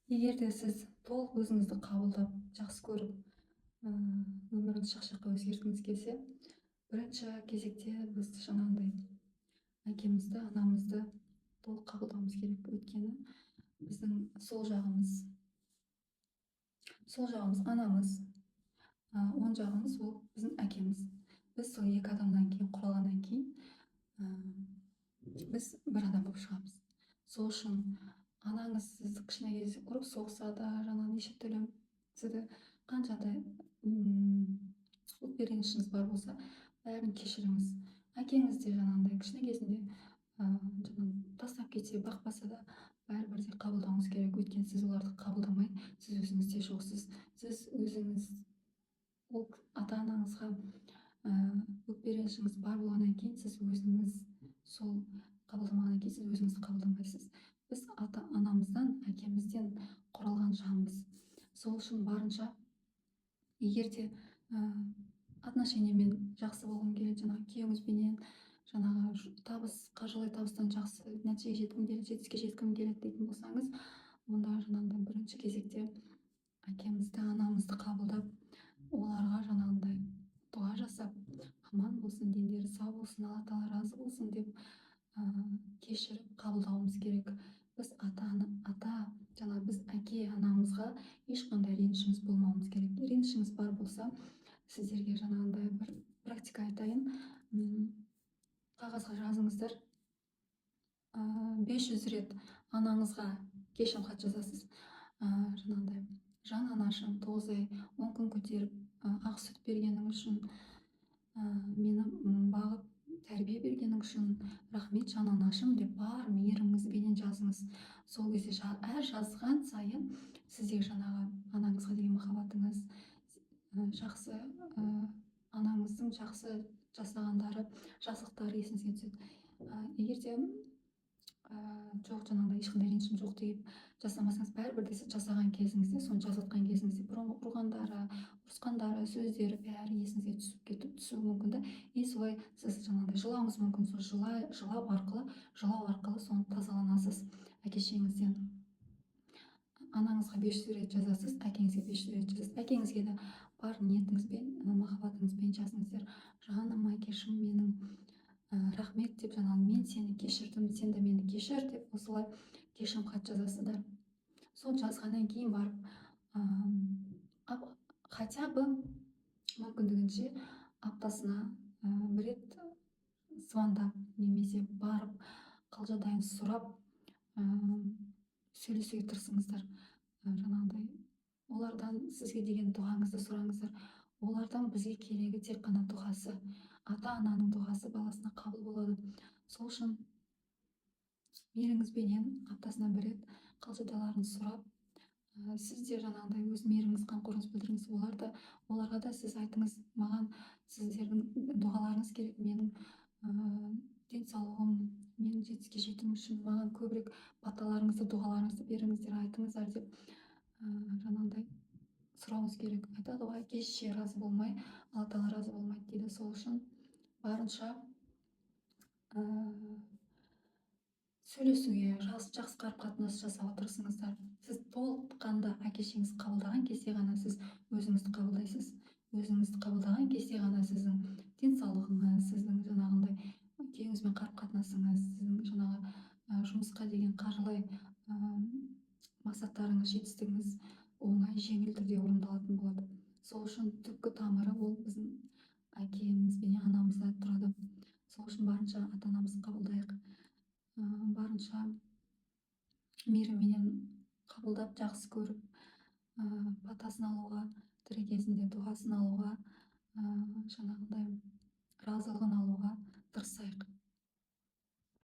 Егер де сіз толық өзіңізді қабылдап, жақсы көріп, өміріңізді шақ-шаққа өзгерткіңіз келсе, бірінші кезекте біз жаңағындай әкемізді, анамызды толық қабылдауымыз керек. Өйткені біздің сол жағымыз анамыз, оң жағымыз ол біздің әкеміз. Біз сол екі адамнан кейін құралғаннан кейін біз бір адам болып шығамыз. Сол үшін анаңыз сізді кішкене кезде ұрып соқса да, жаңағы неше түрлі сізді қаншадай өкпе-ренішіңіз бар болса, бәрін кешіріңіз. Әкеңіз де жаңағындай кішкене кезінде жаңағы тастап кетсе, бақпаса да, бәрібір де қабылдауыңыз керек. Өйткені сіз оларды қабылдамай, сіз өзіңізде жоқсыз. Сіз өзіңіз ол ата-анаңызға өкпе-ренішіңіз бар болғаннан кейін, сіз өзіңіз сол қабылдамағаннан кейін, сіз өзіңізді қабылдамайсыз. Біз ата-анамыздан, әкемізден құралған жанбыз. Сол үшін барынша, егер де отношениемен жақсы болғым келеді, жаңағы күйеуіңізбенен, жаңағы қаржылай табыстан жақсы нәтижеге жеткім келеді, жетістікке жеткім келеді дейтін болсаңыз, онда жаңағындай бірінші кезекте әкемізді, анамызды қабылдап, оларға жаңағындай дұға жасап, аман болсын, дендері сау болсын, алла тағала разы болсын деп кешіріп қабылдауымыз керек. Біз жаңағы біз әке анамызға ешқандай ренішіміз болмауымыз керек. Ренішіңіз бар болса, сіздерге жаңағындай бір практика айтайын. Қағазға жазыңыздар, 500 рет анаңызға кешірім хат жазасыз. Жаңағындай: жан анашым, 9 ай 10 күн көтеріп, ақ сүт бергенің үшін, мені бағып тәрбие бергенің үшін рахмет жан анашым деп бар мейіріміңізбенен жазыңыз. Сол кезде әр жазған сайын сіздегі жаңағы анаңызға деген махаббатыңыз, жақсы анаңыздың жақсы жасағандары, жақсылықтары есіңізге түседі. Егер де жоқ, жаңағыдай ешқандай ренішім жоқ деп жасамасаңыз, бәрібір де сіз жасаған кезіңізде, соны жазып кезіңізде бұрынғы ұрғандары, ұрысқандары, сөздері бәрі есіңізге түсуі мүмкін да. И солай сіз жаңағыдай жылауыңыз мүмкін. Сол жылау арқылы соны тазаланасыз әке-шешеңізден. Анаңызға 500 рет жазасыз, әкеңізге 500 рет жазасыз. Әкеңізге де бар ниетіңізбен, махаббатыңызбен жазыңыздар: жаным әкешім менің, рахмет деп, жаңағы мен сені кешірдім, сен де мені кешір деп, осылай кешірім хат жазасыздар. Сол жазғаннан кейін барып, хотя бы мүмкіндігінше аптасына бір рет звондап, немесе барып қалжадайын сұрап сөйлесуге тырысыңыздар. Жаңағыдай олардан сізге деген дұғаңызды сұраңыздар. Олардан бізге керегі тек қана дұғасы. Ата-ананың дұғасы баласына қабыл болады. Сол үшін мейіріңізбенен аптасына бір рет қалжадайларын сұрап, сіз де жаңағыдай өз мейіріміңіз, қамқорлығыңызды білдіріңіз. Оларға да сіз айтыңыз: маған сіздердің дұғаларыңыз керек, менің денсаулығым, мен жетістікке жетуім үшін маған көбірек баталарыңызды, дұғаларыңызды беріңіздер, айтыңыздар деп жаңағыдай сұрауыңыз керек. Айтады ғой, әке-шеше разы болмай, алла тағала разы болмайды дейді. Сол үшін барынша сөйлесуге, жақсы қарым-қатынас жасауға тырысыңыздар. Сіз толыққанды әке-шешеңізді қабылдаған кезде ғана сіз өзіңізді қабылдайсыз. Өзіңізді қабылдаған кезде ғана сіздің денсаулығыңыз, сіздің жаңағындай күйеуіңізбен қарым-қатынасыңыз, сіздің жаңағы жұмысқа деген қаржылай мақсаттарыңыз, жетістігіңіз оңай, жеңіл түрде орындалатын болады. Сол үшін түпкі тамыры ол біздің әкеміз бен анамызда тұрады. Сол үшін барынша ата-анамызды қабылдайық. Барынша мейірімменен қабылдап, жақсы көріп, батасын алуға, тірі кезінде дұғасын алуға, жаңағындай разылығын алуға тырысайық.